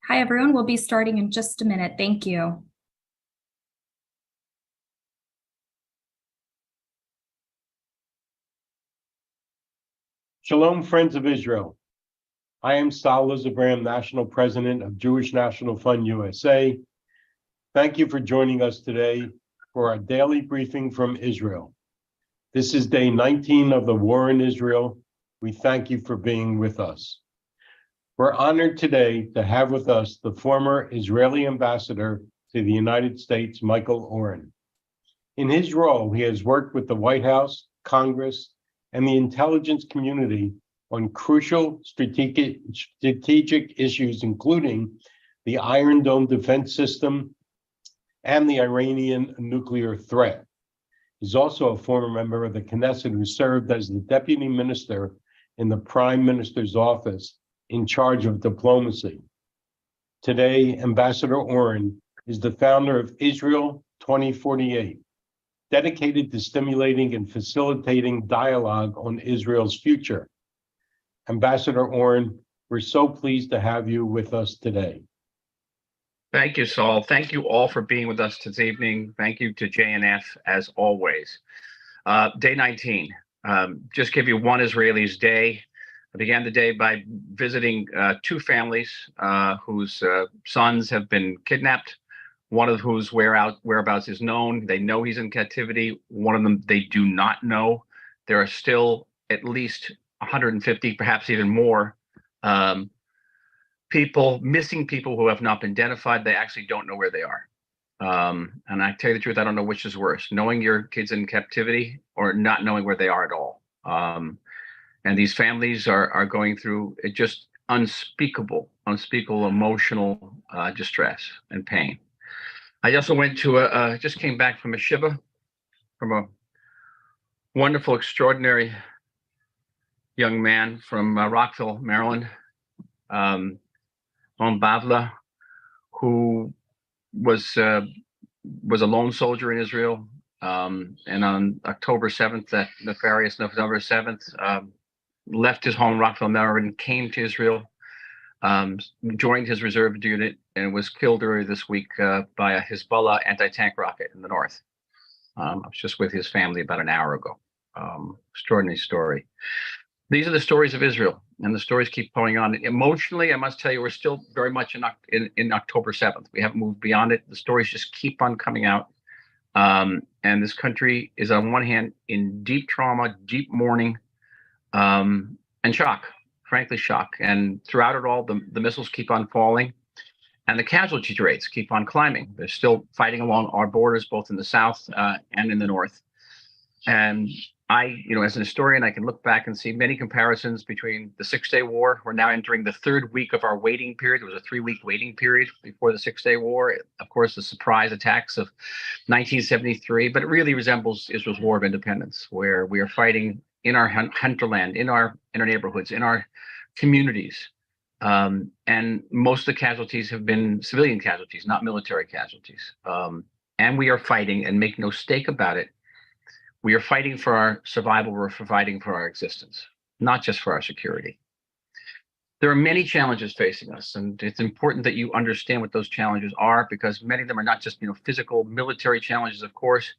Hi, everyone. We'll be starting in just a minute. Thank you. Shalom, friends of Israel. I am Sal Lizabram, National President of Jewish National Fund USA. Thank you for joining us today for our daily briefing from Israel. This is day 19 of the war in Israel. We thank you for being with us. We're honored today to have with us the former Israeli ambassador to the United States, Michael Oren. In his role, he has worked with the White House, Congress, and the intelligence community on crucial strategic issues, including the Iron Dome defense system and the Iranian nuclear threat. He's also a former member of the Knesset who served as the deputy minister in the Prime Minister's office in charge of diplomacy. Today, Ambassador Oren is the founder of Israel 2048, dedicated to stimulating and facilitating dialogue on Israel's future. Ambassador Oren, we're so pleased to have you with us today. Thank you, Saul. Thank you all for being with us this evening. Thank you to JNF, as always. Day 19, just give you one Israeli's day. I began the day by visiting two families whose sons have been kidnapped, one of whose whereabouts is known. They know he's in captivity. One of them they do not know. There are still at least 150, perhaps even more, missing people who have not been identified. They actually don't know where they are. And I tell you the truth, I don't know which is worse, knowing your kids in captivity or not knowing where they are at all. And these families are going through just unspeakable emotional distress and pain. I also went to just came back from a shiva, from a wonderful, extraordinary young man from Rockville, Maryland, on Bavla, who was a lone soldier in Israel. And on October 7th, that nefarious November 7th, left his home in Rockville, Maryland, came to Israel, joined his reserve unit, and was killed earlier this week by a Hezbollah anti-tank rocket in the north. I was just with his family about an hour ago. Extraordinary story. These are the stories of Israel, and the stories keep going on. Emotionally, I must tell you, we're still very much in October 7th. We haven't moved beyond it. The stories just keep on coming out. And this country is, on one hand, in deep trauma, deep mourning, and shock, frankly, shock. And throughout it all, the missiles keep on falling, and the casualty rates keep on climbing. They're still fighting along our borders, both in the south and in the north. And I, as an historian, I can look back and see many comparisons between the Six-Day War. We're now entering the third week of our waiting period. It was a 3-week waiting period before the Six-Day War. Of course, the surprise attacks of 1973, but it really resembles Israel's War of Independence, where we are fighting in our hinterland, in our neighborhoods, in our communities. And most of the casualties have been civilian casualties, not military casualties. And we are fighting, and make no mistake about it, we are fighting for our survival. We're fighting for our existence, not just for our security. There are many challenges facing us, and it's important that you understand what those challenges are, because many of them are not just physical military challenges, of course.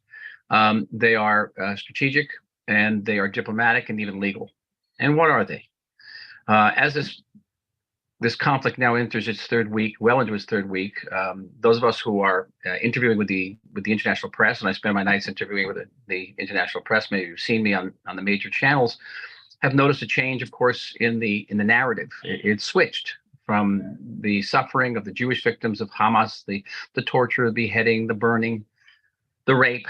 They are strategic, and they are diplomatic, and even legal. And what are they? As this conflict now enters its third week, well into its third week, those of us who are interviewing with the international press, and I spend my nights interviewing with the international press, maybe you've seen me on the major channels, have noticed a change, of course, in the narrative. It switched from the suffering of the Jewish victims of Hamas, the torture, the beheading, the burning, the rape,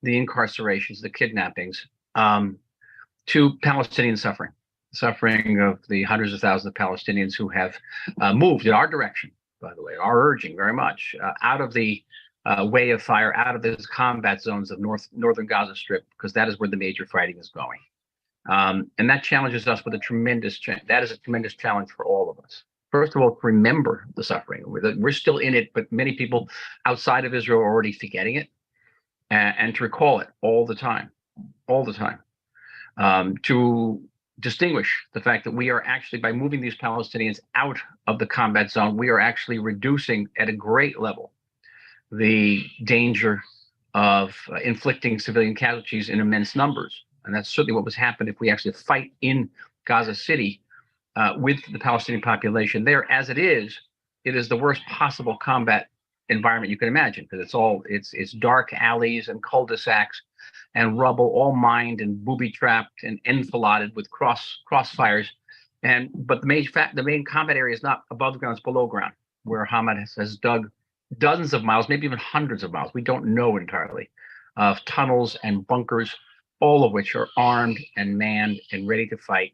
the incarcerations, the kidnappings, to Palestinian suffering of the hundreds of thousands of Palestinians who have moved in our direction, by the way, our urging very much, out of the way of fire, out of those combat zones of northern Gaza Strip, because that is where the major fighting is going. And that challenges us with a tremendous that is a tremendous challenge for all of us. First of all, to remember the suffering. We're still in it, but many people outside of Israel are already forgetting it, and to recall it all the time, to distinguish the fact that we are actually, by moving these Palestinians out of the combat zone, we are actually reducing at a great level the danger of inflicting civilian casualties in immense numbers. And that's certainly what was happened if we actually fight in Gaza City with the Palestinian population there. As it is the worst possible combat environment you can imagine, because it's dark alleys and cul-de-sacs and rubble, all mined and booby-trapped and enfiladed with crossfires. But the main combat area is not above ground; it's below ground, where Hamas has dug dozens of miles, maybe even hundreds of miles. We don't know entirely, of tunnels and bunkers, all of which are armed and manned and ready to fight.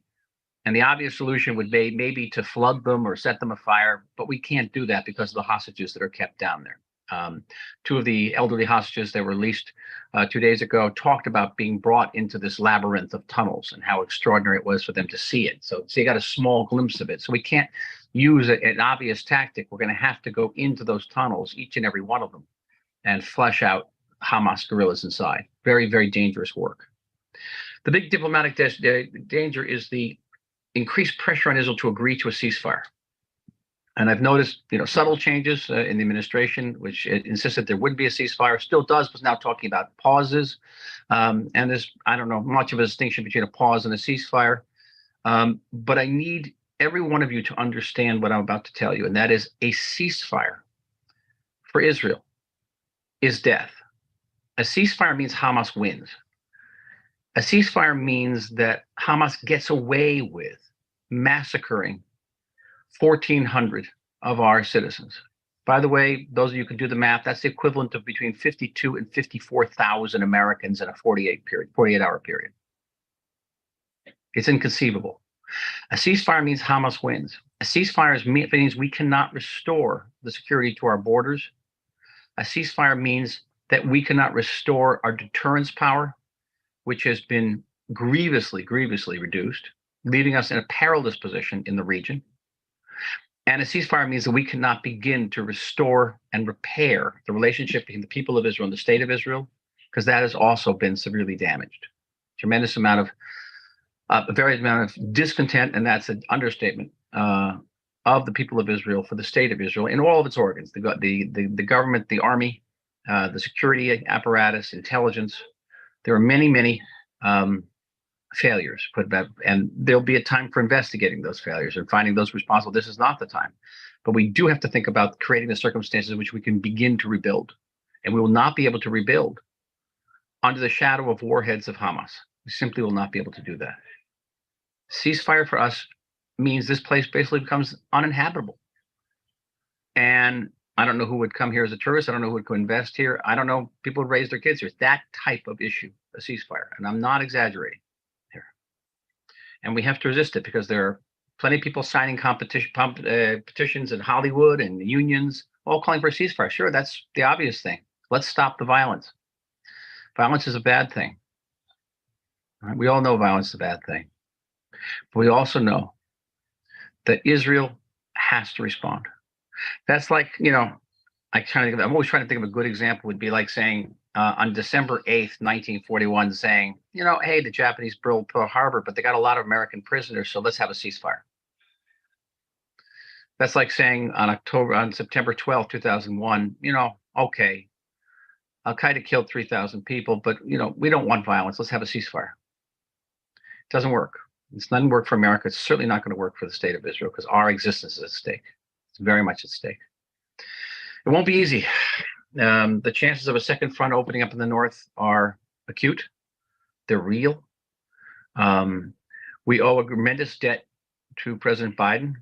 And the obvious solution would be maybe to flood them or set them afire, but we can't do that because of the hostages that are kept down there. Two of the elderly hostages that were released 2 days ago talked about being brought into this labyrinth of tunnels and how extraordinary it was for them to see it. So you got a small glimpse of it. So we can't use an obvious tactic. We're going to have to go into those tunnels, each and every one of them, and flush out Hamas guerrillas inside. Very, very dangerous work. The big diplomatic danger is the increased pressure on Israel to agree to a ceasefire. And I've noticed, subtle changes in the administration, which insisted there would be a ceasefire, still does, but now talking about pauses. And there's, I don't know, much of a distinction between a pause and a ceasefire. But I need every one of you to understand what I'm about to tell you, and that is a ceasefire for Israel is death. A ceasefire means Hamas wins. A ceasefire means that Hamas gets away with massacring 1,400 of our citizens. By the way, those of you who can do the math, that's the equivalent of between 52 and 54,000 Americans in a 48-hour period. It's inconceivable. A ceasefire means Hamas wins. A ceasefire means we cannot restore the security to our borders. A ceasefire means that we cannot restore our deterrence power, which has been grievously reduced, leaving us in a perilous position in the region. And a ceasefire means that we cannot begin to restore and repair the relationship between the people of Israel and the state of Israel, because that has also been severely damaged. Tremendous amount of discontent, and that's an understatement, of the people of Israel for the state of Israel in all of its organs, the government, the army, the security apparatus, intelligence. There are many failures, and there'll be a time for investigating those failures and finding those responsible. This is not the time. But we do have to think about creating the circumstances in which we can begin to rebuild. And we will not be able to rebuild under the shadow of warheads of Hamas. We simply will not be able to do that. Ceasefire for us means this place basically becomes uninhabitable. And I don't know who would come here as a tourist. I don't know who would go invest here. I don't know. People would raise their kids here. It's that type of issue, a ceasefire. And I'm not exaggerating here. And we have to resist it because there are plenty of people signing petitions in Hollywood and unions, all calling for a ceasefire. Sure, that's the obvious thing. Let's stop the violence. Violence is a bad thing. Right? We all know violence is a bad thing. But we also know that Israel has to respond. That's like, I'm always trying to think of a good example would be like saying on December 8th, 1941, saying, hey, the Japanese built Pearl Harbor, but they got a lot of American prisoners, so let's have a ceasefire. That's like saying on September 12th, 2001, okay, Al-Qaeda killed 3,000 people, but, we don't want violence. Let's have a ceasefire. It doesn't work. It doesn't work for America. It's certainly not going to work for the state of Israel because our existence is at stake. It's very much at stake. It won't be easy. The chances of a second front opening up in the north are acute. They're real. We owe a tremendous debt to President Biden,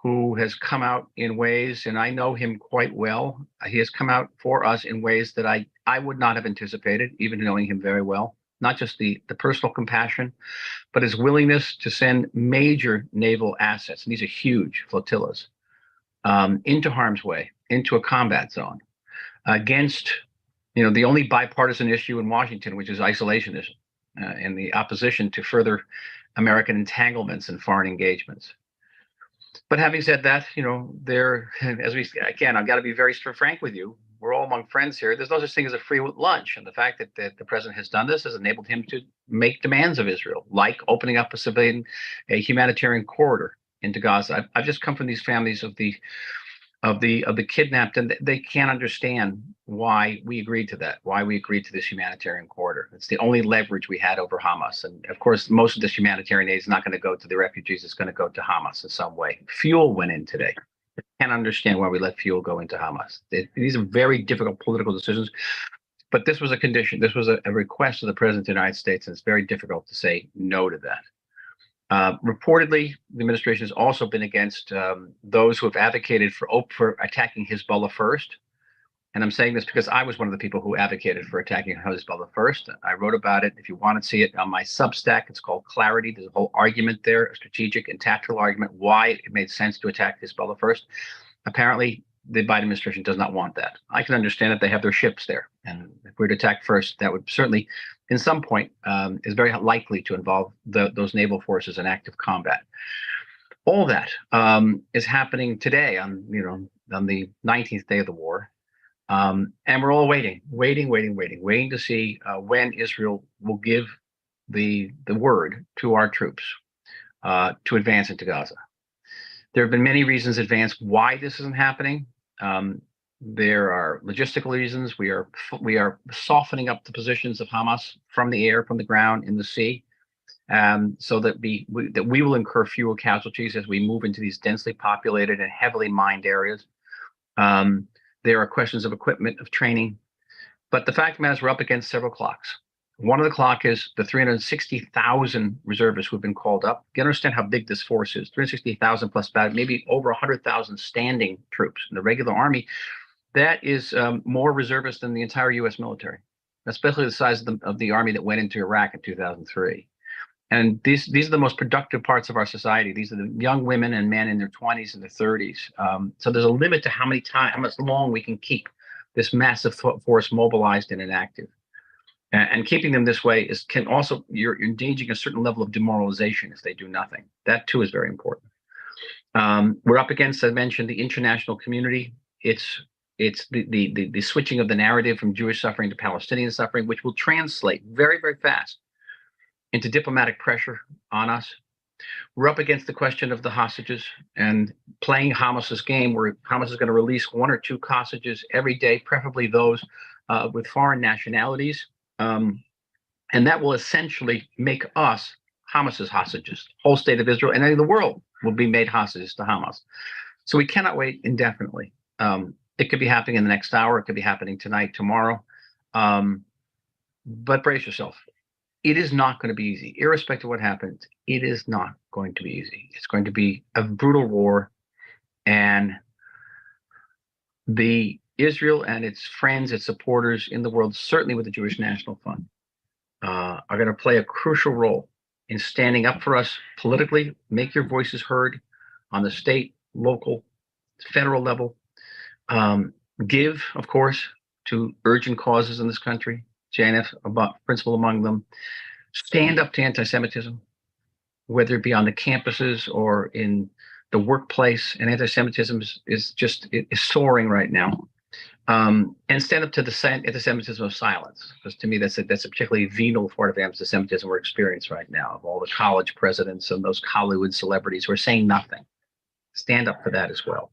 who has come out in ways, and I know him quite well. He has come out for us in ways that I would not have anticipated, even knowing him very well. Not just the personal compassion, but his willingness to send major naval assets, and these are huge flotillas, into harm's way, into a combat zone, against, the only bipartisan issue in Washington, which is isolationism and the opposition to further American entanglements and foreign engagements. But having said that, there, again, I've got to be very frank with you. We're all among friends here. There's no such thing as a free lunch. And the fact that the president has done this has enabled him to make demands of Israel, like opening up a humanitarian corridor into Gaza. I've just come from these families of the kidnapped, and they can't understand why we agreed to that, why we agreed to this humanitarian corridor. It's the only leverage we had over Hamas. And of course, most of this humanitarian aid is not going to go to the refugees. It's going to go to Hamas in some way. Fuel went in today. I can't understand why we let fuel go into Hamas. These are very difficult political decisions. But this was a condition. This was a request of the President of the United States, and it's very difficult to say no to that. Reportedly, the administration has also been against those who have advocated for attacking Hezbollah first. And I'm saying this because I was one of the people who advocated for attacking Hezbollah first. I wrote about it. If you want to see it on my Substack, it's called Clarity. There's a whole argument there, a strategic and tactical argument, why it made sense to attack Hezbollah first. Apparently, the Biden administration does not want that. I can understand that they have their ships there. And if we were to attack first, that would certainly, in some point, is very likely to involve those naval forces in active combat. All that is happening today on the 19th day of the war. And we're all waiting to see when Israel will give the word to our troops to advance into Gaza. There have been many reasons advanced why this isn't happening. There are logistical reasons. We are softening up the positions of Hamas from the air, from the ground, in the sea, so that we will incur fewer casualties as we move into these densely populated and heavily mined areas. There are questions of equipment, of training, but the fact of the matter is we're up against several clocks. One of the clock is the 360,000 reservists who've been called up. You understand how big this force is, 360,000 plus maybe over 100,000 standing troops in the regular army. That is more reservists than the entire U.S. military, especially the size of the army that went into Iraq in 2003. And these are the most productive parts of our society. These are the young women and men in their 20s and their 30s. So there's a limit to how much long we can keep this massive force mobilized and inactive. And keeping them this way you're engaging a certain level of demoralization if they do nothing. That too is very important. We're up against, as I mentioned, the international community. It's the switching of the narrative from Jewish suffering to Palestinian suffering, which will translate very, very fast into diplomatic pressure on us. We're up against the question of the hostages and playing Hamas's game, where Hamas is going to release 1 or 2 hostages every day, preferably those with foreign nationalities. And that will essentially make us Hamas's hostages. Whole state of Israel and the world will be made hostages to Hamas. So we cannot wait indefinitely. It could be happening in the next hour. It could be happening tonight, tomorrow. But brace yourself. It is not going to be easy. Irrespective of what happens, it is not going to be easy. It's going to be a brutal war. And Israel and its friends, its supporters in the world, certainly with the Jewish National Fund, are going to play a crucial role in standing up for us politically. Make your voices heard on the state, local, federal level. Give, of course, to urgent causes in this country, JNF principle among them. Stand up to anti-Semitism, whether it be on the campuses or in the workplace. And anti-Semitism is soaring right now. And stand up to the anti-Semitism of silence, because to me that's a particularly venal part of anti-Semitism we're experiencing right now, of all the college presidents and those Hollywood celebrities who are saying nothing. Stand up for that as well,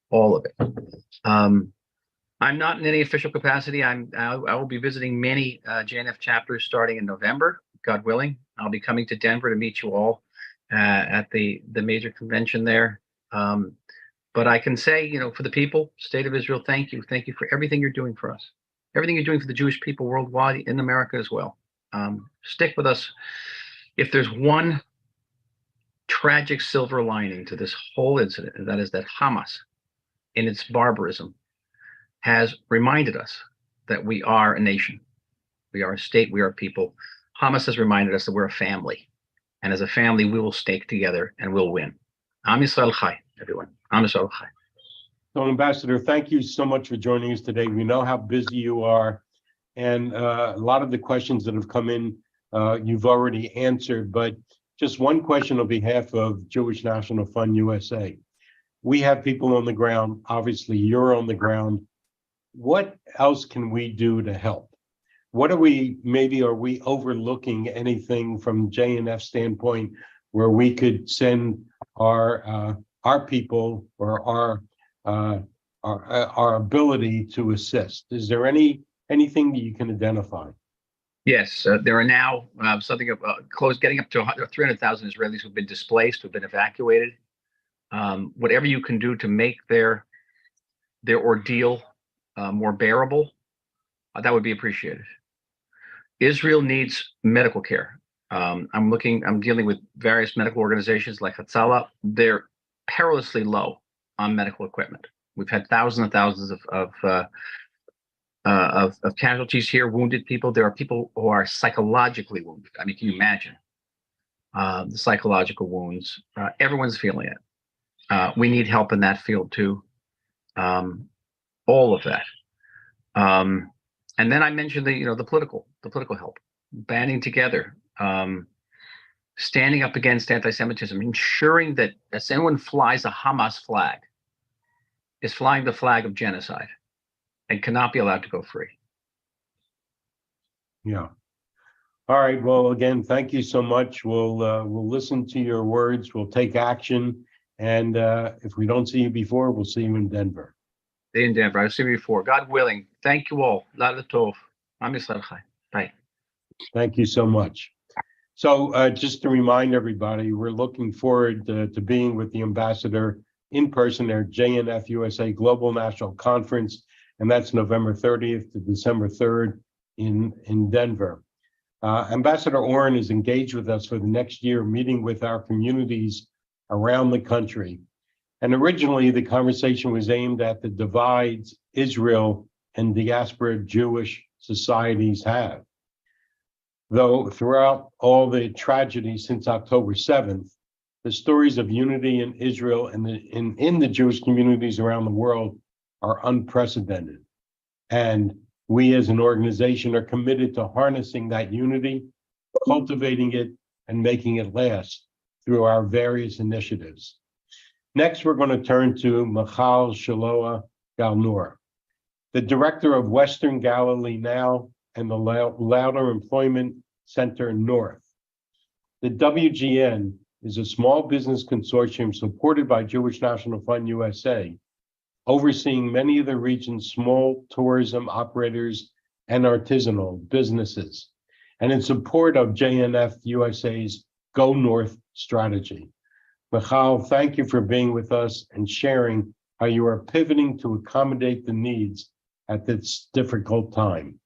all of it. I'm not in any official capacity. I will be visiting many JNF chapters starting in November, God willing. I'll be coming to Denver to meet you all at the major convention there. But I can say, for the people, State of Israel, thank you. Thank you for everything you're doing for us. Everything you're doing for the Jewish people worldwide, in America as well. Stick with us. If there's one tragic silver lining to this whole incident, and that is that Hamas, in its barbarism, has reminded us that we are a nation. We are a state. We are a people. Hamas has reminded us that we're a family. And as a family, we will stay together and we'll win. Am Yisrael Chai, everyone. Am Yisrael Chai. So, Ambassador, thank you so much for joining us today. We know how busy you are. And a lot of the questions that have come in, you've already answered. But Just one question on behalf of Jewish National Fund USA. We have people on the ground. Obviously, you're on the ground. What else can we do to help? What are we overlooking anything from JNF standpoint where we could send our people or our ability to assist? Is there anything that you can identify? Yes, there are now getting up to 300,000 Israelis who've been displaced, who've been evacuated. Whatever you can do to make their ordeal more bearable, that would be appreciated. Israel needs medical care. I'm dealing with various medical organizations like Hatzalah. They're perilously low on medical equipment. We've had thousands and thousands of casualties here, wounded people. There are people who are psychologically wounded. I mean, can you imagine the psychological wounds? Everyone's feeling it. We need help in that field too. All of that. And then I mentioned the political help, banding together, standing up against anti-Semitism, ensuring that as anyone flies a Hamas flag, is flying the flag of genocide and cannot be allowed to go free. Yeah. All right. Well, again, thank you so much. We'll listen to your words. We'll take action. And if we don't see you before, we'll see you in Denver. In Denver. I've seen you before. God willing. Thank you all. Laila Tov. Am Yisrael Chai. Bye. Thank you so much. So just to remind everybody, we're looking forward to being with the ambassador in person at JNF USA Global National Conference, and that's November 30th to December 3rd in Denver. Ambassador Oren is engaged with us for the next year, meeting with our communities around the country. And originally, the conversation was aimed at the divides Israel and diaspora Jewish societies have. Though throughout all the tragedies since October 7th, the stories of unity in Israel and in the Jewish communities around the world are unprecedented. And we as an organization are committed to harnessing that unity, cultivating it, and making it last through our various initiatives. Next, we're going to turn to Michal Shaloa Galnor, the director of Western Galilee Now and the Louder Employment Center North. The WGN is a small business consortium supported by Jewish National Fund USA, overseeing many of the region's small tourism operators and artisanal businesses, and in support of JNF USA's Go North strategy. Michal, thank you for being with us and sharing how you are pivoting to accommodate the needs at this difficult time.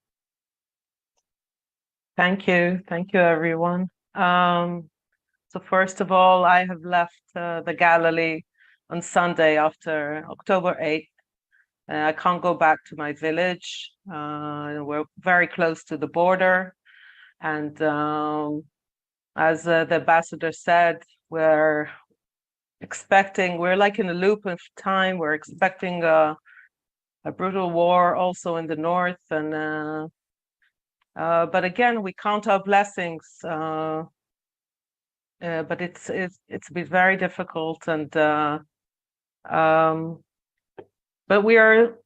Thank you, everyone. So first of all, I have left the Galilee on Sunday after October 8th. I can't go back to my village. We're very close to the border. And as the ambassador said, we're like in a loop of time. We're expecting a brutal war also in the north. And but again, we count our blessings. But it's been very difficult, and but we are.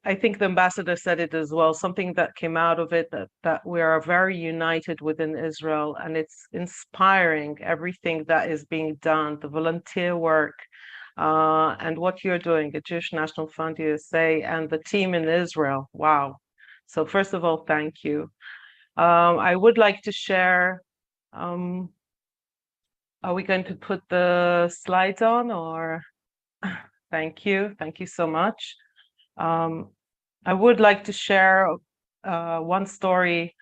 I think the ambassador said it as well. Something that came out of it that we are very united within Israel, and it's inspiring everything that is being done, the volunteer work, and what you're doing at Jewish National Fund USA and the team in Israel. Wow! So first of all, thank you. I would like to share. Are we going to put the slides on, or? Thank you so much. I would like to share one story.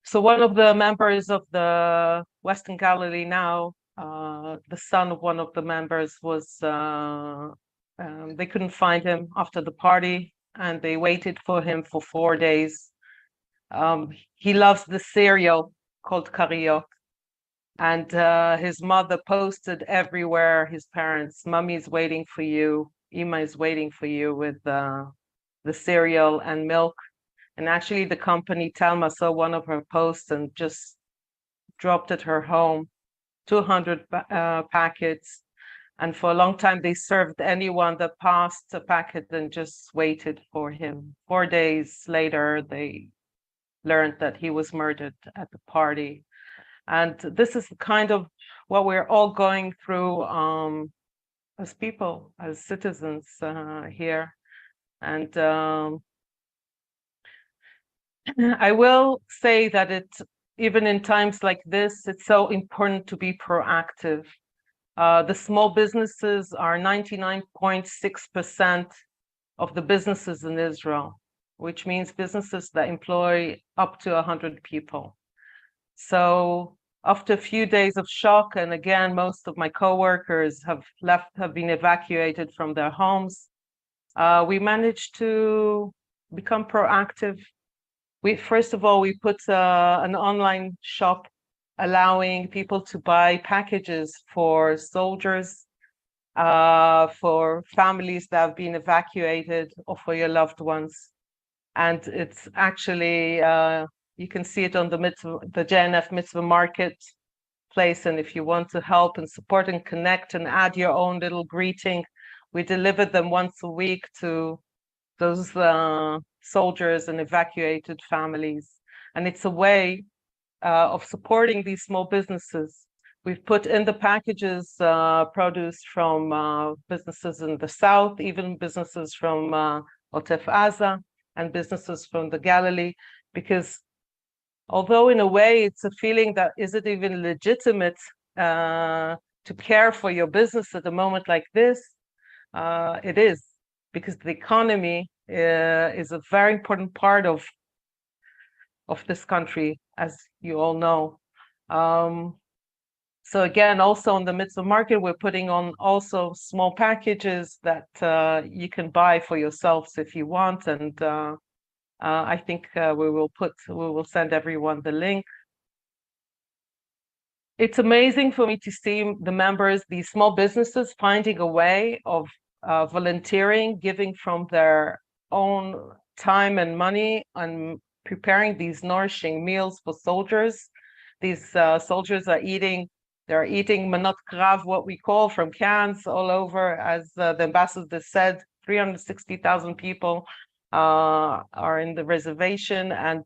So one of the members of the Western Galilee Now, the son of one of the members was, they couldn't find him after the party, and they waited for him for 4 days. He loves the cereal called Kariot. And his mother posted everywhere, his parents, "Mommy's waiting for you, Ima is waiting for you," with the cereal and milk. And actually the company Talma saw one of her posts and just dropped at her home 200 packets. And for a long time, they served anyone that passed a packet and just waited for him. 4 days later, they learned that he was murdered at the party. And this is kind of what we're all going through as people, as citizens here. And I will say that even in times like this, it's so important to be proactive. The small businesses are 99.6% of the businesses in Israel, which means businesses that employ up to 100 people. So after a few days of shock, and again, most of my coworkers have been evacuated from their homes, we managed to become proactive. First of all, we put an online shop allowing people to buy packages for soldiers, for families that have been evacuated, or for your loved ones. And it's actually, you can see it on the JNF Mitzvah Marketplace. And if you want to help and support and connect and add your own little greeting, we deliver them once a week to those soldiers and evacuated families. And it's a way of supporting these small businesses. We've put in the packages produce from businesses in the south, even businesses from Otef Aza, and businesses from the Galilee, because although in a way it's a feeling that is it even legitimate to care for your business at a moment like this, it is, because the economy is a very important part of this country, as you all know. So again, also in the Mitzvah Market, we're putting on also small packages that you can buy for yourselves if you want. And I think we will send everyone the link. It's amazing for me to see the members, these small businesses, finding a way of volunteering, giving from their own time and money, and preparing these nourishing meals for soldiers. These soldiers are eating manot krav, what we call, from cans all over. As the ambassador said, 360,000 people are in the reservation, and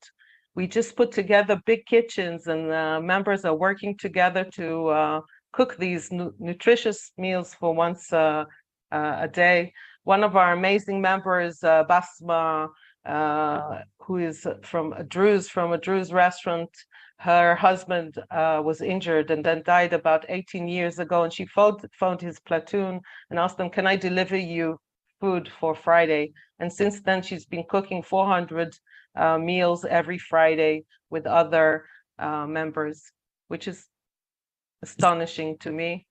we just put together big kitchens, and members are working together to cook these nutritious meals for once a day. One of our amazing members, Basma, who is from a Druze restaurant, her husband was injured and then died about 18 years ago, and she phoned his platoon and asked them, can I deliver you food for Friday? And since then, she's been cooking 400 meals every Friday with other members, which is astonishing to me.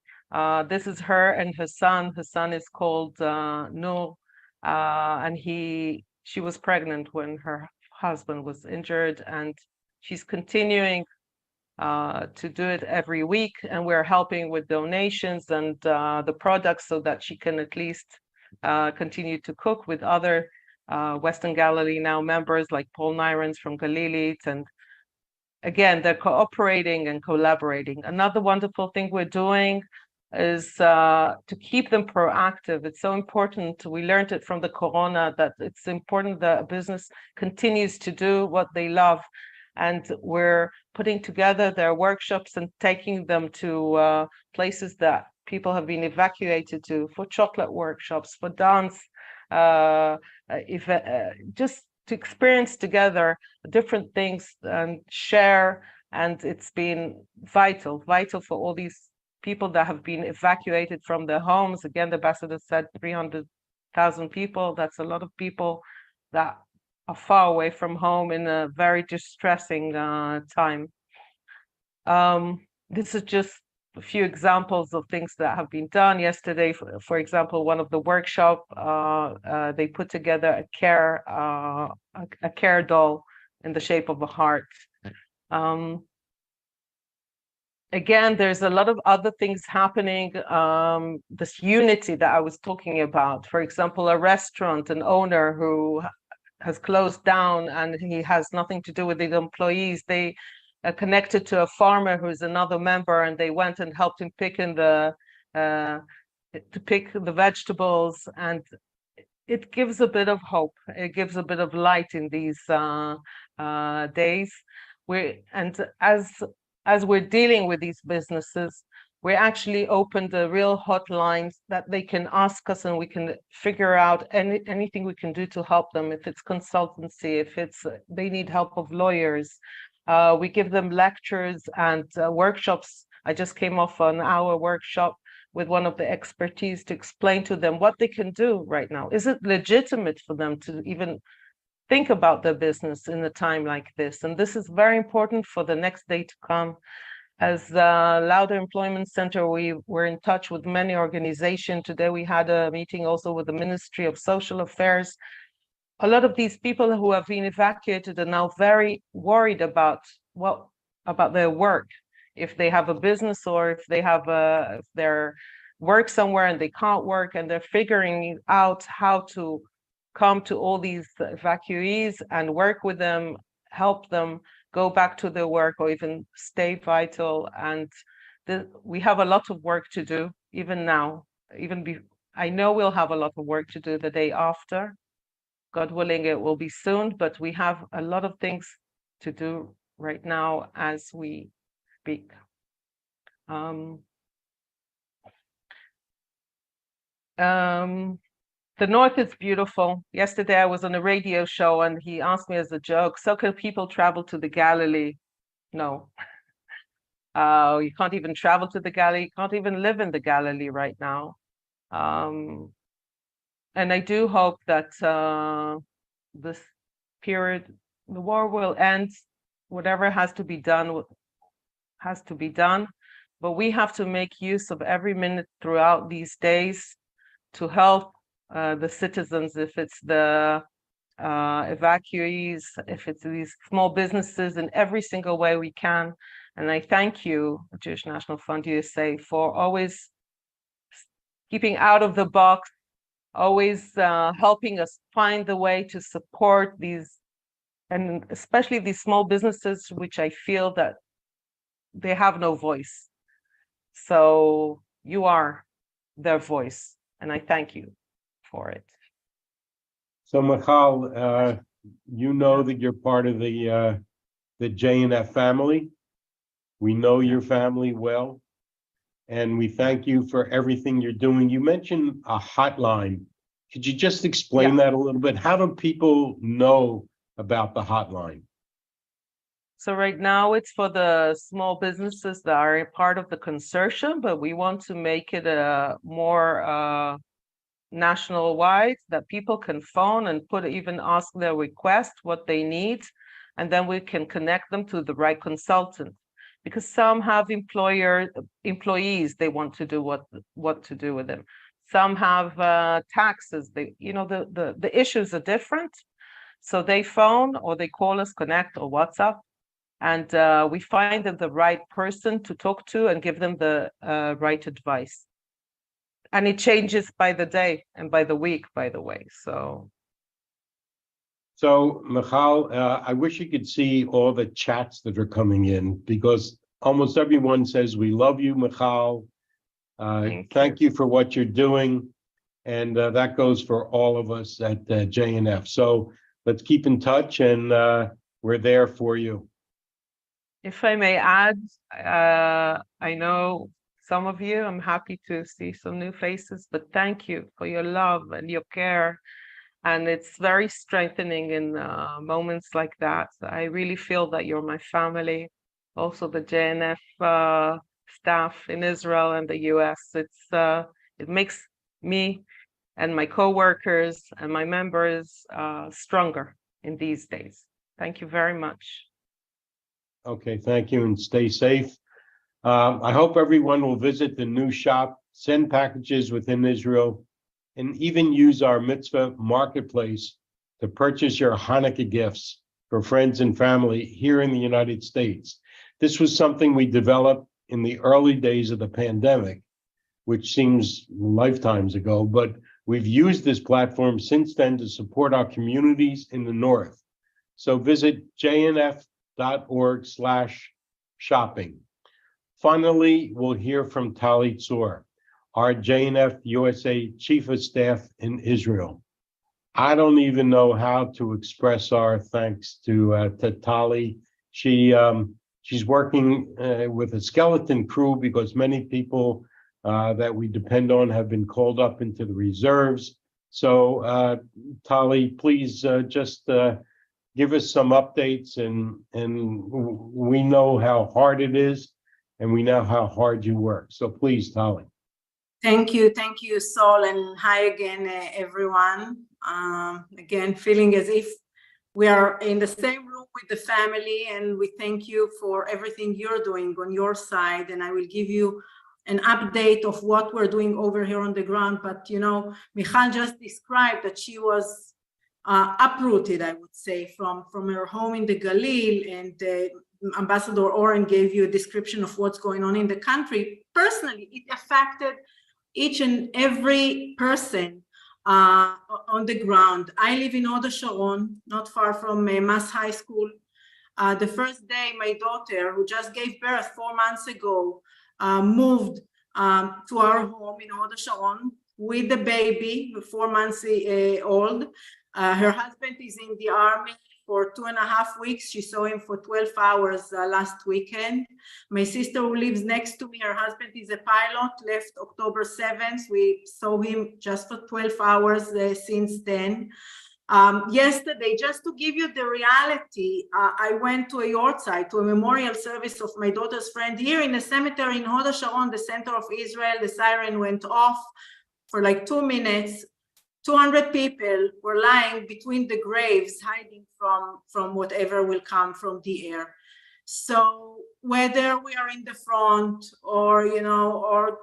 This is her and her son. Her son is called Noor, and she was pregnant when her husband was injured, and she's continuing to do it every week, and we're helping with donations and the products so that she can at least continue to cook with other Western Galilee now members like Paul Nyrens from Galilee. And again, they're cooperating and collaborating. Another wonderful thing we're doing is to keep them proactive. It's so important. We learned it from the corona that it's important that a business continues to do what they love. And we're putting together their workshops and taking them to places that people have been evacuated to, for chocolate workshops, for dance, just to experience together different things and share. And it's been vital for all these people that have been evacuated from their homes. Again, the ambassador said 300,000 people. That's a lot of people that are far away from home in a very distressing time. This is just a few examples of things that have been done. Yesterday, for example, one of the workshop, they put together a care doll in the shape of a heart. Again, there's a lot of other things happening. This unity that I was talking about, for example, a restaurant, an owner who has closed down and he has nothing to do with the employees. They connected to a farmer who's another member, and they went and helped him pick the vegetables, and it gives a bit of hope. It gives a bit of light in these days. As we're dealing with these businesses, we actually opened a real hotline that they can ask us, and we can figure out anything we can do to help them. If it's consultancy, if it's they need help of lawyers, we give them lectures and workshops. I just came off an hour workshop with one of the expertise to explain to them what they can do right now. Is it legitimate for them to even think about their business in a time like this? And this is very important for the next day to come. As Lauder Employment Center, we were in touch with many organizations. Today we had a meeting also with the Ministry of Social Affairs. A lot of these people who have been evacuated are now very worried about their work. If they have a business, or if they have if they're work somewhere and they can't work, and they're figuring out how to come to all these evacuees and work with them, help them go back to their work, or even stay vital. And we have a lot of work to do even now. I know we'll have a lot of work to do the day after. God willing, it will be soon, but we have a lot of things to do right now as we speak. The North is beautiful. Yesterday I was on a radio show, and he asked me as a joke, so can people travel to the Galilee? No. You can't even travel to the Galilee. You can't even live in the Galilee right now. And I do hope that this period, the war will end. Whatever has to be done has to be done. But we have to make use of every minute throughout these days to help the citizens, if it's the evacuees, if it's these small businesses, in every single way we can. And I thank you, Jewish National Fund USA, for always keeping out of the box, always helping us find the way to support these, and especially these small businesses, which I feel that they have no voice. So you are their voice, and I thank you for it. So Michal, you know that you're part of the JNF family. We know your family well, and we thank you for everything you're doing. You mentioned a hotline. Could you just explain that a little bit? How do people know about the hotline? So right now it's for the small businesses that are a part of the consortium, but we want to make it a more national wide, that people can phone and even ask their request, what they need, and then we can connect them to the right consultant. Because some have employees, they want to do what to do with them. Some have taxes. The issues are different. So they phone, or they call us, connect, or WhatsApp, and we find them the right person to talk to and give them the right advice. And it changes by the day and by the week, by the way. So Michal, I wish you could see all the chats that are coming in, because almost everyone says, we love you, Michal. Thank you for what you're doing. And that goes for all of us at JNF. So let's keep in touch, and we're there for you. If I may add, I know some of you, I'm happy to see some new faces, but thank you for your love and your care. And it's very strengthening in moments like that. I really feel that you're my family. Also the JNF staff in Israel and the US. It makes me and my co-workers and my members stronger in these days. Thank you very much. Okay, thank you, and stay safe. I hope everyone will visit the new shop, send packages within Israel, and even use our mitzvah marketplace to purchase your Hanukkah gifts for friends and family here in the United States. This was something we developed in the early days of the pandemic, which seems lifetimes ago, but we've used this platform since then to support our communities in the North. So visit JNF JNF.org/shopping. Finally, we'll hear from Tali Tzor, our JNF USA Chief of Staff in Israel. I don't even know how to express our thanks to Tali. She's working with a skeleton crew because many people that we depend on have been called up into the reserves. So, Tali, please just give us some updates, and we know how hard it is, and we know how hard you work. So please, Tali. Thank you, Saul, and hi again, everyone. Again, feeling as if we are in the same room with the family, and we thank you for everything you're doing on your side. And I will give you an update of what we're doing over here on the ground. But you know, Michal just described that she was uprooted, I would say, from her home in the Galilee, and Ambassador Oren gave you a description of what's going on in the country. Personally, it affected each and every person on the ground. I live in Hod Sharon, not far from Mass High School. The first day, my daughter, who just gave birth 4 months ago, moved to our home in Hod Sharon with the baby, 4 months old. Her husband is in the army for 2.5 weeks. She saw him for 12 hours last weekend. My sister, who lives next to me, her husband is a pilot, left October 7th. We saw him just for 12 hours since then. Yesterday, just to give you the reality, I went to a yahrzeit, to a memorial service of my daughter's friend here in a cemetery in Hod Sharon, the center of Israel. The siren went off for like 2 minutes. 200 people were lying between the graves, hiding from whatever will come from the air. So whether we are in the front or, you know, or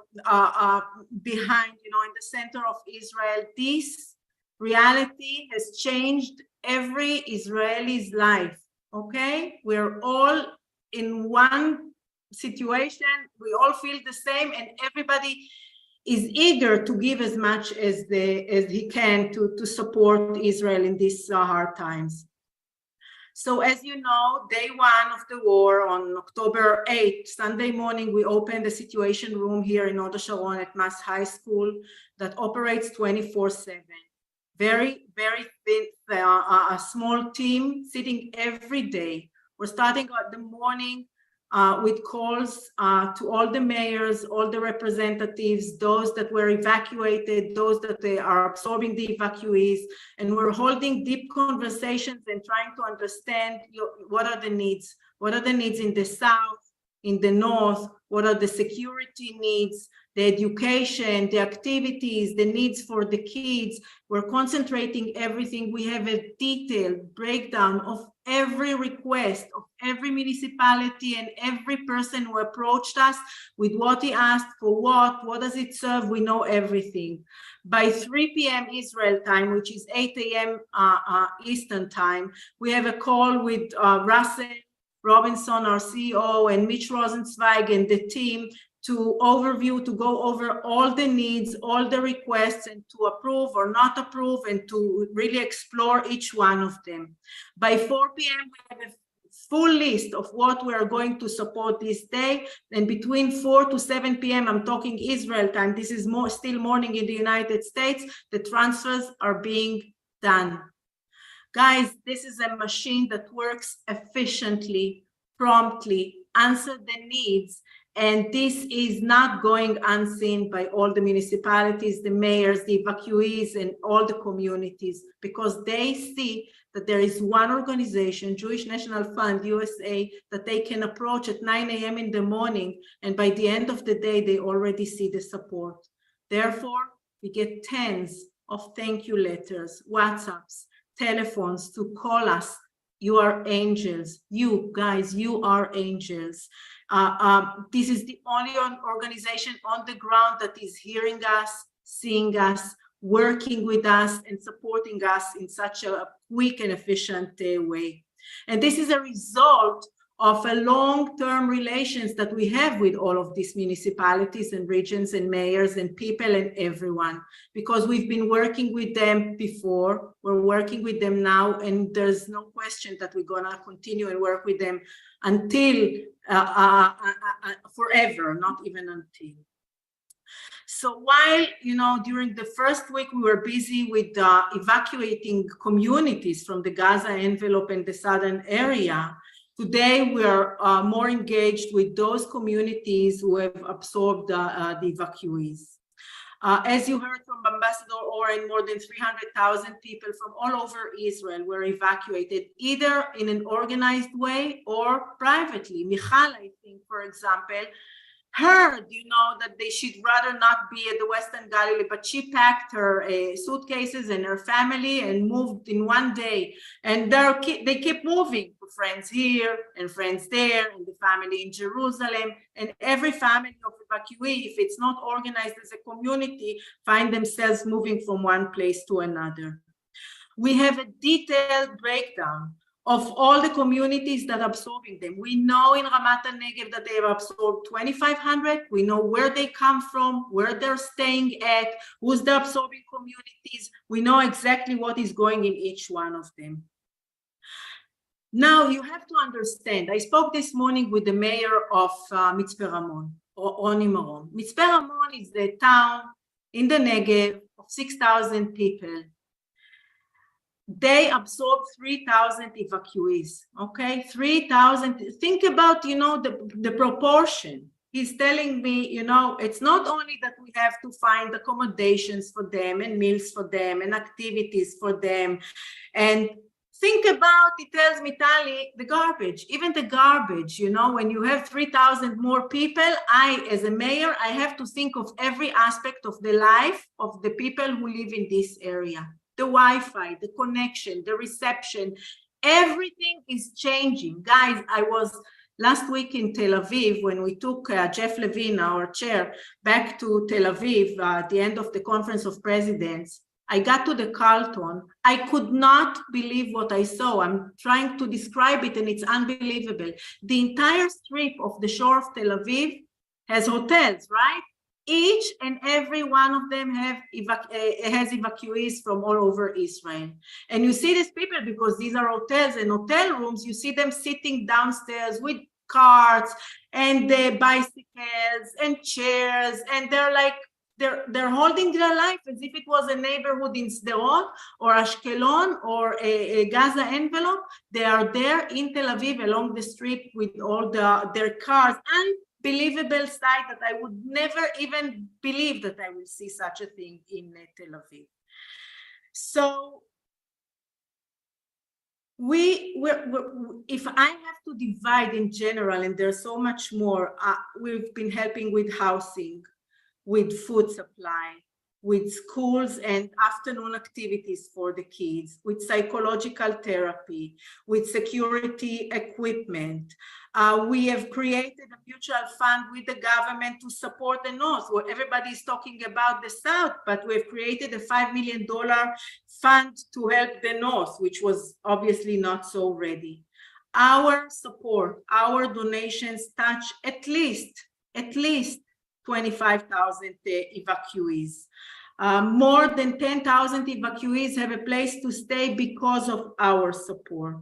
behind, you know, in the center of Israel, this reality has changed every Israeli's life, okay? We're all in one situation. We all feel the same, and everybody is eager to give as much as he can to support Israel in these hard times. So as you know, day one of the war on October 8th, Sunday morning, we opened the situation room here in Hod Sharon at Mass High School that operates 24/7. Very, very thin, a small team sitting every day. We're starting at the morning with calls to all the mayors, all the representatives, those that were evacuated, those that they are absorbing the evacuees, and we're holding deep conversations and trying to understand what are the needs. What are the needs in the south, in the north? What are the security needs, the education, the activities, the needs for the kids? We're concentrating everything. We have a detailed breakdown of every request of every municipality and every person who approached us with what he asked for, what does it serve. We know everything. By 3 p.m. Israel time, which is 8 a.m. Eastern time, we have a call with Russell Robinson, our CEO, and Mitch Rosenzweig and the team to go over all the needs, all the requests, and to approve or not approve, and to really explore each one of them. By 4 p.m., we have a full list of what we are going to support this day. And between 4 to 7 p.m., I'm talking Israel time, this is still morning in the United States, the transfers are being done. Guys, this is a machine that works efficiently, promptly, answer the needs. And this is not going unseen by all the municipalities, the mayors, the evacuees, and all the communities, because they see that there is one organization, Jewish National Fund, USA, that they can approach at 9 a.m. in the morning, and by the end of the day, they already see the support. Therefore, we get tens of thank you letters, WhatsApps, telephones to call us. You are angels. You guys, you are angels. This is the only organization on the ground that is hearing us, seeing us, working with us, and supporting us in such a quick and efficient way. And this is a result of a long-term relations that we have with all of these municipalities and regions and mayors and people and everyone, because we've been working with them before, we're working with them now, and there's no question that we're gonna continue and work with them until forever, not even until. So while, during the first week we were busy with evacuating communities from the Gaza envelope and the southern area, today we are more engaged with those communities who have absorbed the evacuees. As you heard from Ambassador Oren, more than 300,000 people from all over Israel were evacuated, either in an organized way or privately. Michal, I think, for example, heard, that they should rather not be at the Western Galilee, but she packed her suitcases and her family and moved in one day. And they keep moving to friends here and friends there, and the family in Jerusalem. And every family of evacuee, if it's not organized as a community, find themselves moving from one place to another. We have a detailed breakdown of all the communities that are absorbing them. We know in Ramat HaNegev that they have absorbed 2,500. We know where they come from, where they're staying at, who's the absorbing communities. We know exactly what is going in each one of them. Now, you have to understand, I spoke this morning with the mayor of Mitzpe Ramon, or Oni Maron. Mitzpe Ramon is the town in the Negev of 6,000 people. They absorbed 3,000 evacuees, okay? 3,000, think about, the proportion. He's telling me, it's not only that we have to find accommodations for them and meals for them and activities for them. And think about, he tells me, Tali, the garbage, even the garbage, when you have 3,000 more people, as a mayor, I have to think of every aspect of the life of the people who live in this area. The Wi-Fi, the connection, the reception, everything is changing. Guys, I was last week in Tel Aviv when we took Jeff Levine, our chair, back to Tel Aviv at the end of the Conference of Presidents. I got to the Carlton. I could not believe what I saw. I'm trying to describe it, and it's unbelievable. The entire strip of the shore of Tel Aviv has hotels, right? Each and every one of them has evacuees from all over Israel. And you see these people, because these are hotels and hotel rooms, you see them sitting downstairs with carts and bicycles and chairs, and they're holding their life as if it was a neighborhood in Sderot or Ashkelon or a Gaza envelope. They are there in Tel Aviv along the street with all their cars. Unbelievable sight that I would never even believe that I will see such a thing in Tel Aviv. So if I have to divide in general, and there's so much more, we've been helping with housing, with food supply, with schools and afternoon activities for the kids, with psychological therapy, with security equipment. We have created a mutual fund with the government to support the North, where everybody is talking about the South, but we've created a $5 million fund to help the North, which was obviously not so ready. Our support, our donations touch at least 25,000 evacuees. More than 10,000 evacuees have a place to stay because of our support.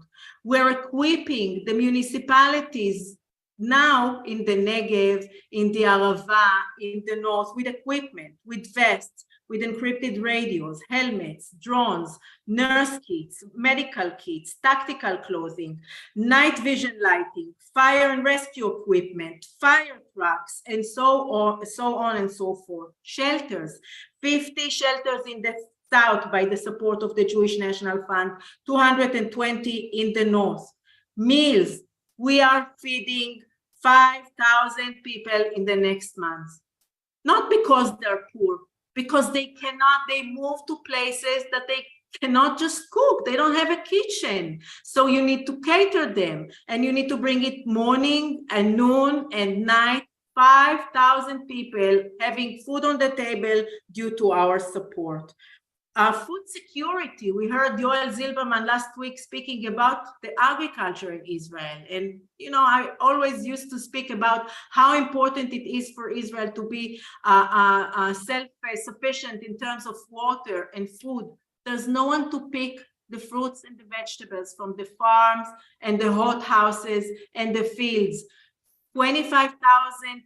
We're equipping the municipalities now in the Negev, in the Arava, in the North, with equipment, with vests, with encrypted radios, helmets, drones, nurse kits, medical kits, tactical clothing, night vision lighting, fire and rescue equipment, fire trucks, and so on and so forth. Shelters, 50 shelters in the South by the support of the Jewish National Fund, 220 in the North. Meals, we are feeding 5,000 people in the next month. Not because they're poor, because they move to places that they cannot just cook. They don't have a kitchen. So you need to cater them, and you need to bring it morning and noon and night. 5,000 people having food on the table due to our support. Food security. We heard Yoel Zilberman last week speaking about the agriculture in Israel. And, you know, I always used to speak about how important it is for Israel to be self-sufficient in terms of water and food. There's no one to pick the fruits and the vegetables from the farms and the hot houses and the fields. 25,000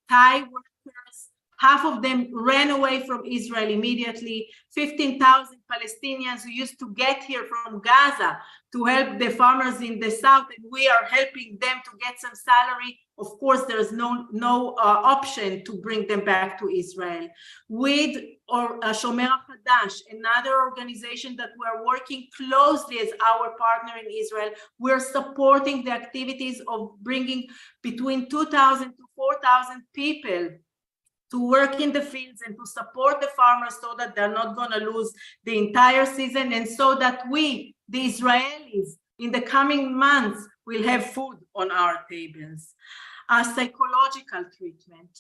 Thai workers, half of them ran away from Israel immediately. 15,000 Palestinians who used to get here from Gaza to help the farmers in the south, and we are helping them to get some salary. Of course, there's no option to bring them back to Israel. With Shomer HaChadash, another organization that we're working closely as our partner in Israel, we're supporting the activities of bringing between 2,000 to 4,000 people to work in the fields and to support the farmers so that they're not going to lose the entire season, and so that we, the Israelis, in the coming months, will have food on our tables. Psychological treatment.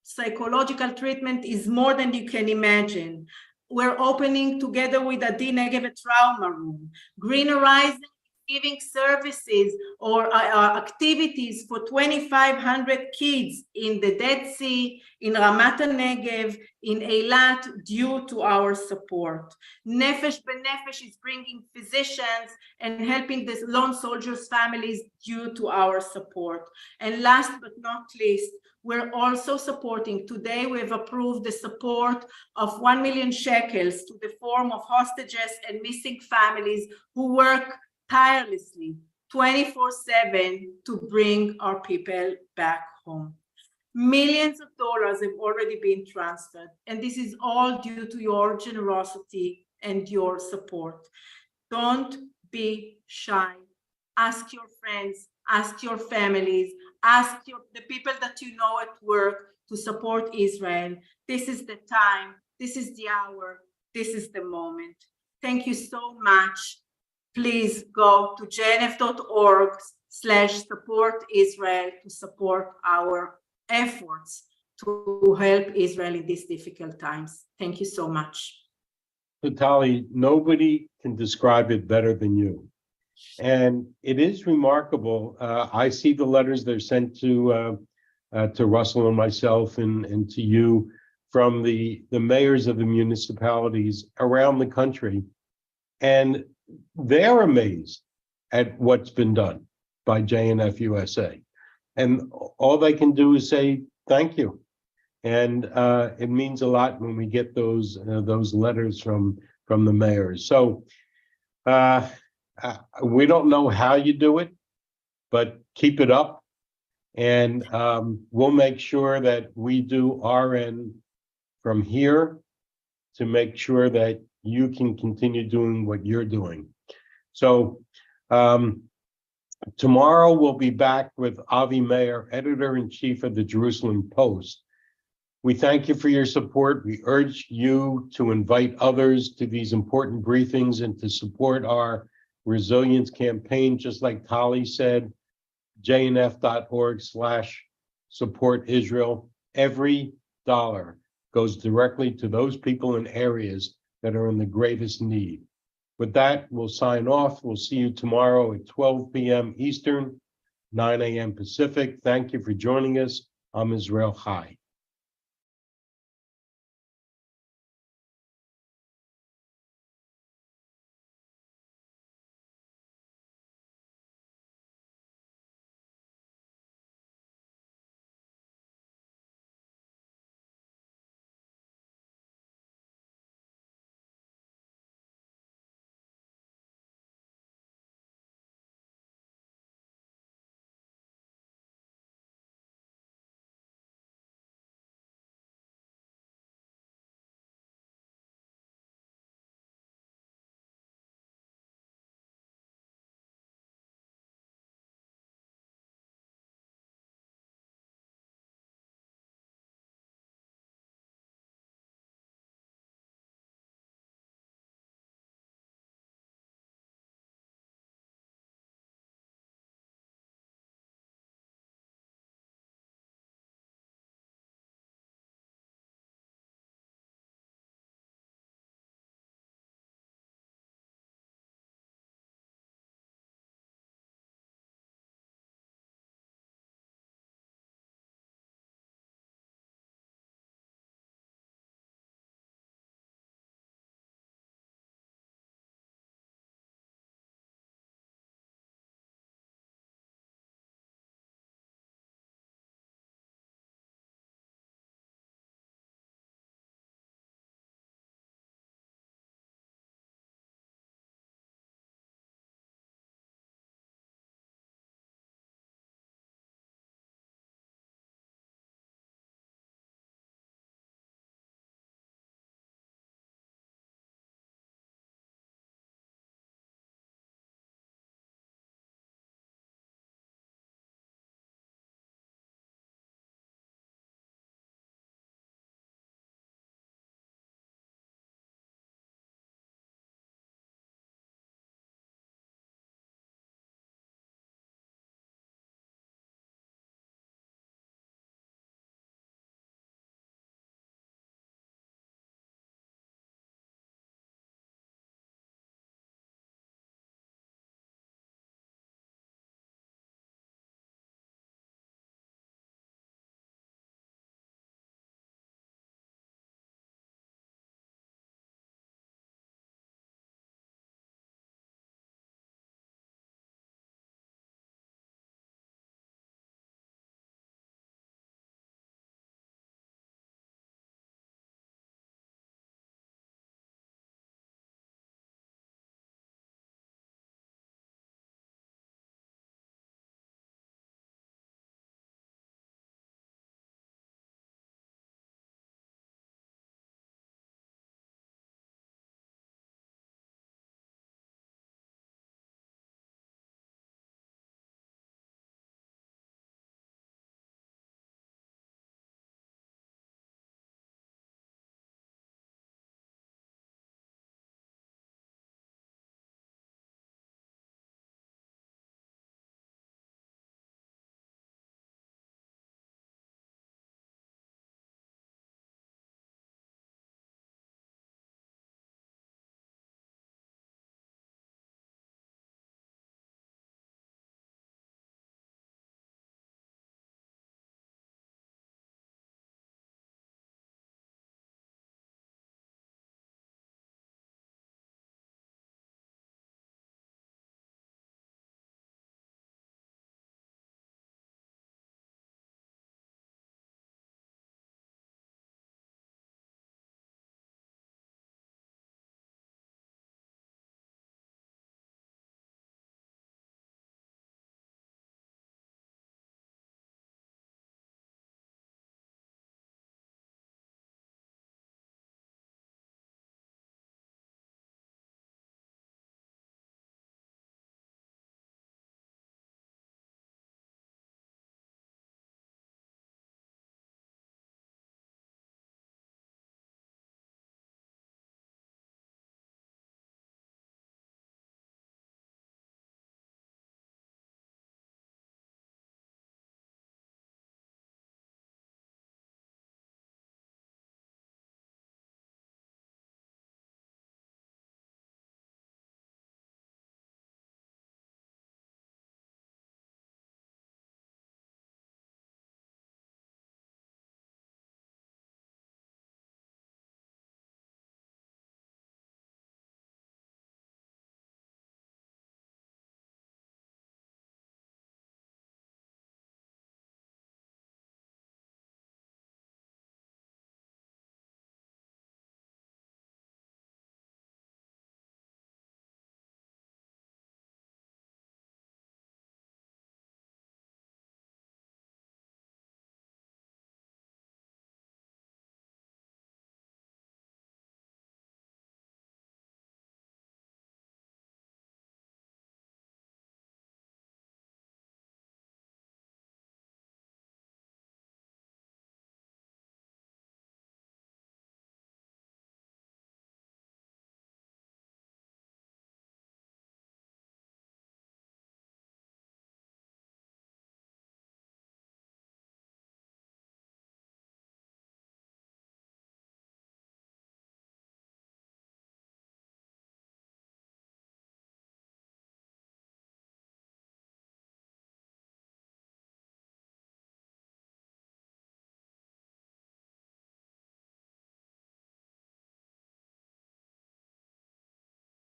Psychological treatment is more than you can imagine. We're opening together with Adi Negev a trauma room. Green Horizon giving services or activities for 2,500 kids in the Dead Sea, in Ramat HaNegev, in Eilat, due to our support. Nefesh B'Nefesh is bringing physicians and helping the lone soldiers' families due to our support. And last but not least, we're also supporting, today we have approved the support of 1 million shekels to the form of hostages and missing families who work tirelessly 24/7 to bring our people back home. Millions of dollars have already been transferred, and this is all due to your generosity and your support. Don't be shy. Ask your friends, ask your families, ask the people that you know at work to support Israel. This is the time, this is the hour, this is the moment. Thank you so much. Please go to jnf.org/support Israel to support our efforts to help Israel in these difficult times. Thank you so much. Tali, nobody can describe it better than you. And it is remarkable. I see the letters they're sent to Russell and myself and to you from the mayors of the municipalities around the country. And they're amazed at what's been done by JNF USA. And all they can do is say, thank you. And it means a lot when we get those letters from the mayors. So we don't know how you do it, but keep it up. And we'll make sure that we do our end from here to make sure that you can continue doing what you're doing. So tomorrow we'll be back with Avi Meir, editor-in-chief of the Jerusalem Post. We thank you for your support. We urge you to invite others to these important briefings and to support our resilience campaign, just like Tali said, jnf.org/support Israel. Every dollar goes directly to those people in areas that are in the greatest need. With that, we'll sign off. We'll see you tomorrow at 12 p.m. Eastern, 9 a.m. Pacific. Thank you for joining us. I'm Israel Chai.